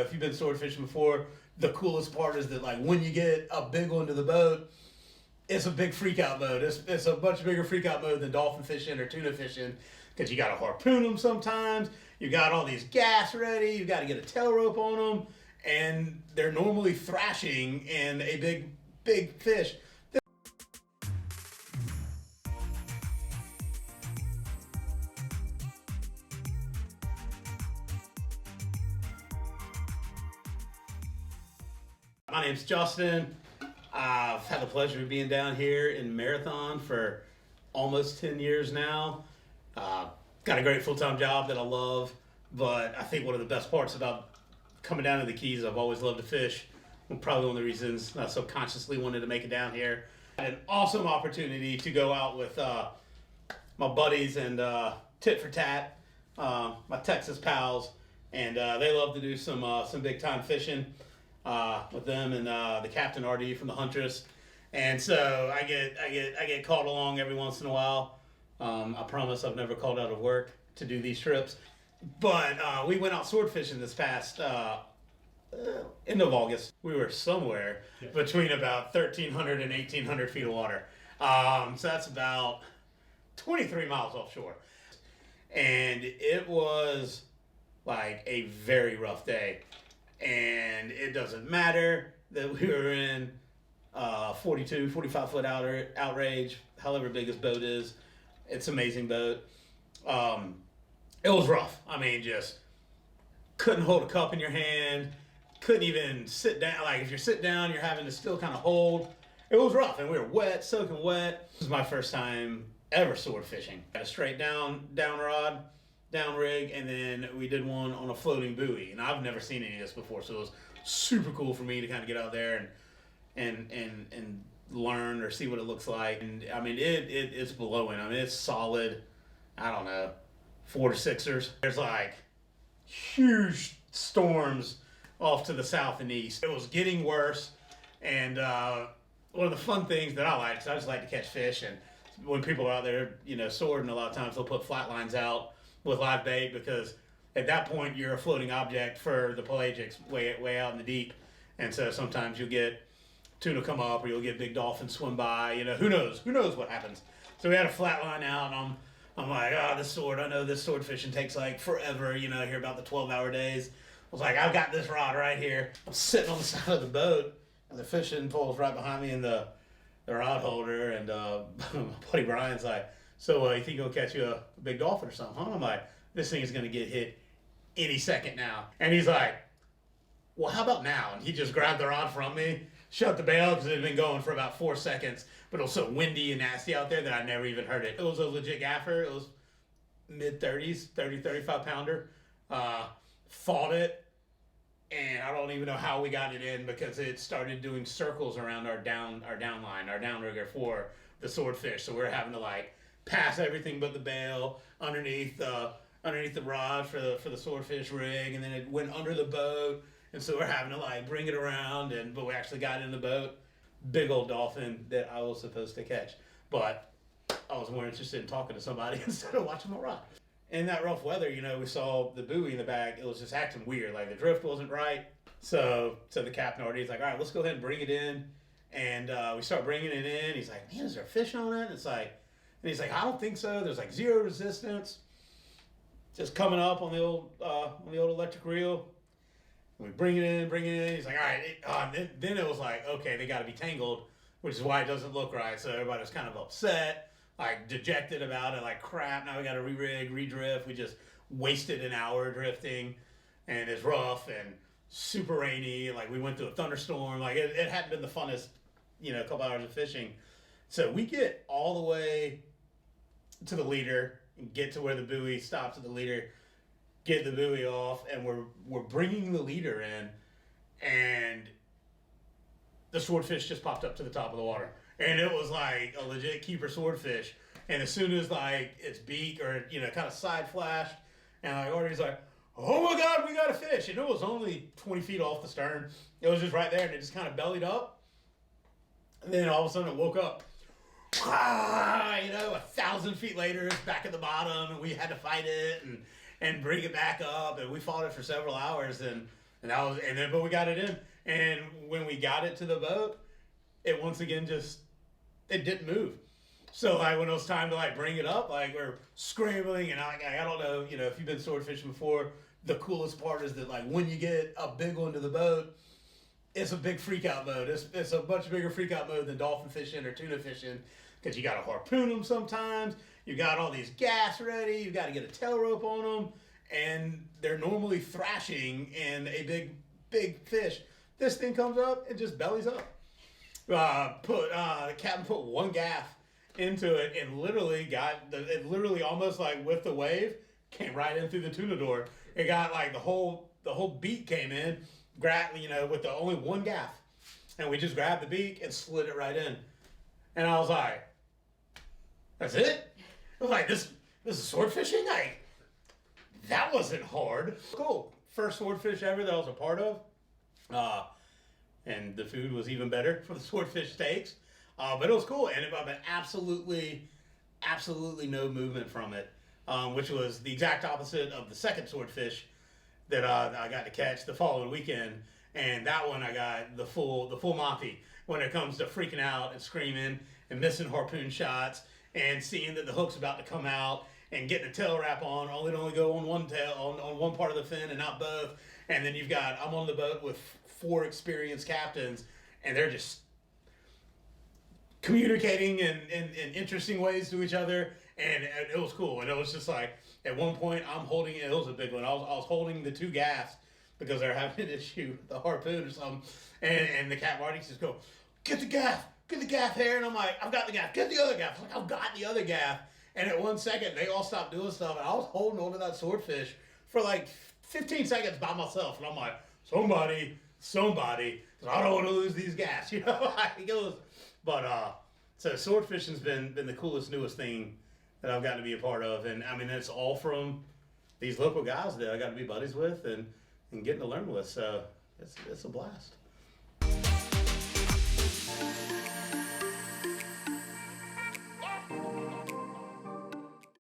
If you've been sword fishing before, the coolest part is that like when you get a big one to the boat, it's a big freak out mode. It's a much bigger freak out mode than dolphin fishing or tuna fishing because you got to harpoon them sometimes. You got all these gas ready. You got to get a tail rope on them, and they're normally thrashing in a big fish. My name's Justin. I've had the pleasure of being down here in Marathon for almost 10 years now. Got a great full-time job that I love, but I think one of the best parts about coming down to the Keys, I've always loved to fish. Probably one of the reasons I so consciously wanted to make it down here. I had an awesome opportunity to go out with my buddies and tit for tat, my Texas pals, and they love to do some big-time fishing. With them and the captain RD from the Huntress, and so I get called along every once in a while. I promise I've never called out of work to do these trips, but we went out sword fishing this past end of August. We were somewhere between about 1,300 and 1,800 feet of water, so that's about 23 miles offshore, and it was like a very rough day. And it doesn't matter that we were in 42, 45 foot outrage, however big his boat is. It's an amazing boat. It was rough. I mean, just couldn't hold a cup in your hand. Couldn't even sit down. Like if you're sitting down, you're having to still kind of hold. It was rough, and we were wet, soaking wet. This was my first time ever sword fishing. Got a straight down rod, down rig, and then we did one on a floating buoy, and I've never seen any of this before, so it was super cool for me to kind of get out there and learn or see what it looks like. And I mean it's blowing. I mean it's solid, I don't know, 4 to 6ers. There's like huge storms off to the south and east. It was getting worse, and one of the fun things that I like, because I just like to catch fish, and when people are out there swording, a lot of times they'll put flat lines out with live bait, because at that point you're a floating object for the pelagics way out in the deep, and so sometimes you'll get tuna come up or you'll get big dolphins swim by. Who knows what happens. So we had a flat line out, and I'm like, I know this sword fishing takes like forever. I hear about the 12-hour days. I was like, I've got this rod right here. I'm sitting on the side of the boat, and the fishing pole's right behind me in the rod holder, and my buddy Brian's like, so you think he'll catch you a big dolphin or something, huh? I'm like, this thing is going to get hit any second now. And he's like, well, how about now? And he just grabbed the rod from me, shut the bail, because it had been going for about 4 seconds, but it was so windy and nasty out there that I never even heard it. It was a legit gaffer. It was mid-30s, 30, 35 pounder. Fought it, and I don't even know how we got it in, because it started doing circles around our downrigger for the swordfish. So we're having to like pass everything but the bail underneath the rod for the swordfish rig, and then it went under the boat, and so we're having to like bring it around, but we actually got in the boat. Big old dolphin that I was supposed to catch, but I was more interested in talking to somebody instead of watching my rod. In that rough weather, we saw the buoy in the back. It was just acting weird, like the drift wasn't right. So the captain already is like, all right, let's go ahead and bring it in, and we start bringing it in. He's like, man, is there a fish on it? And he's like, I don't think so. There's like zero resistance. Just coming up on the old electric reel. And we bring it in. He's like, all right. Then it was like, okay, they got to be tangled, which is why it doesn't look right. So everybody was kind of upset, like dejected about it, like crap. Now we got to re-rig, redrift. We just wasted an hour drifting, and it's rough and super rainy. Like we went through a thunderstorm. Like it hadn't been the funnest, couple hours of fishing. So we get all the way to the leader and get to where the buoy stops at the leader, get the buoy off, and we're bringing the leader in, and the swordfish just popped up to the top of the water, and it was like a legit keeper swordfish. And as soon as like its beak or kind of side flashed, and like Artie's like, oh my God, we got a fish, and it was only 20 feet off the stern. It was just right there, and it just kind of bellied up, and then all of a sudden it woke up. 1,000 feet later, it's back at the bottom, and we had to fight it and bring it back up, and we fought it for several hours, and But we got it in. And when we got it to the boat, it once again it didn't move. So like when it was time to like bring it up, like we're scrambling, and I don't know, if you've been sword fishing before, the coolest part is that like when you get a big one to the boat, it's a big freak out mode. It's a much bigger freak out mode than dolphin fishing or tuna fishing, because you got to harpoon them sometimes. You got all these gas ready. You got to get a tail rope on them, and they're normally thrashing in a big fish. This thing comes up and just bellies up. The captain put one gaff into it and literally almost like with the wave came right in through the tuna door. It got like the whole beak came in, with the only one gaff, and we just grabbed the beak and slid it right in. And I was like, "That's it." I was like, "This is sword fishing? Like that wasn't hard." Cool, first swordfish ever that I was a part of. And the food was even better for the swordfish steaks. But it was cool, and I've been absolutely no movement from it, which was the exact opposite of the second swordfish that I got to catch the following weekend. And that one I got the full Monty when it comes to freaking out and screaming and missing harpoon shots and seeing that the hook's about to come out and getting a tail wrap on, only go on one tail on one part of the fin and not both. And then I'm on the boat with 4 experienced captains, and they're just communicating in interesting ways to each other, and it was cool. And it was just like, at one point it was a big one. I was holding the 2 gaffs because they're having an issue with the harpoon or something, and the Cat Marty just go, get the gaff here, and I'm like, I've got the gaff, get the other gaff. I'm like, I've got the other gaff. And at 1 second they all stopped doing stuff, and I was holding onto that swordfish for like 15 seconds by myself, and I'm like, somebody, because I don't want to lose these gaffs, Like it was, but so sword fishing's been the coolest, newest thing that I've gotten to be a part of, and I mean it's all from these local guys that I got to be buddies with and getting to learn with. So it's a blast.